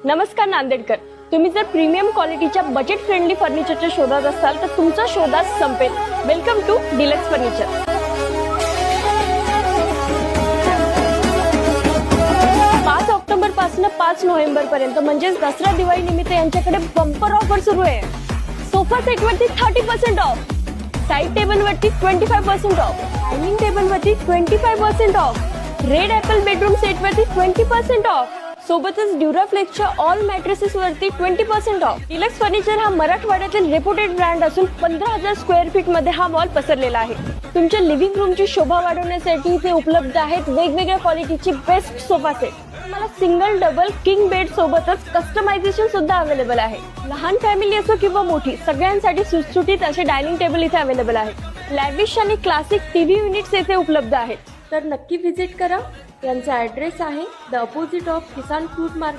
नमस्कार नांदेडकर, तुम्ही जर प्रीमियम क्वालिटीच्या बजेट फ्रेंडली फर्निचरच्या शोधात असाल तर तुमचा शोध आज संपेल. Welcome to deluxe furniture. 5 October पासून 5 नोव्हेंबर पर्यंत म्हणजेच दसरा दिवाळी निमित्त यांच्याकडे बंपर ऑफर सुरू आहे. सोफा सेट वरती 30% ऑफ, साइड टेबल वरती 25% ऑफ, डायनिंग टेबल वरती 25% of, red apple bedroom set वरती 20% ऑफ, सोबतच ड्युराफ्लेक्सच्या ऑल मॅट्रेसेस वरती 20% ऑफ. डिलक्स फर्निचर हा मराठवाड्यातील रेप्युटेड ब्रँड असून 15,000 स्क्वेअर फीट मध्ये हा मॉल पसरलेला आहे. तुमच्या लिव्हिंग रूमची शोभा वाढवण्यासाठी इथे उपलब्ध आहेत वेगवेगळ्या क्वालिटीची बेस्ट सोफा सेट. तुम्हाला सिंगल, डबल, किंग बेड सोबतच कस्टमायझेशन सुद्धा अवेलेबल आहे. लहान फॅमिली असो किंवा मोठी, सगळ्यांसाठी सुटसुटीत असे डायनिंग टेबल इथे अवेलेबल आहेत. लॅविश आणि क्लासिक टीव्ही युनिट्स येथे उपलब्ध आहेत. तर नक्की व्हिजिट करा. यांचा ॲड्रेस आहे the opposite of Kisan fruit market,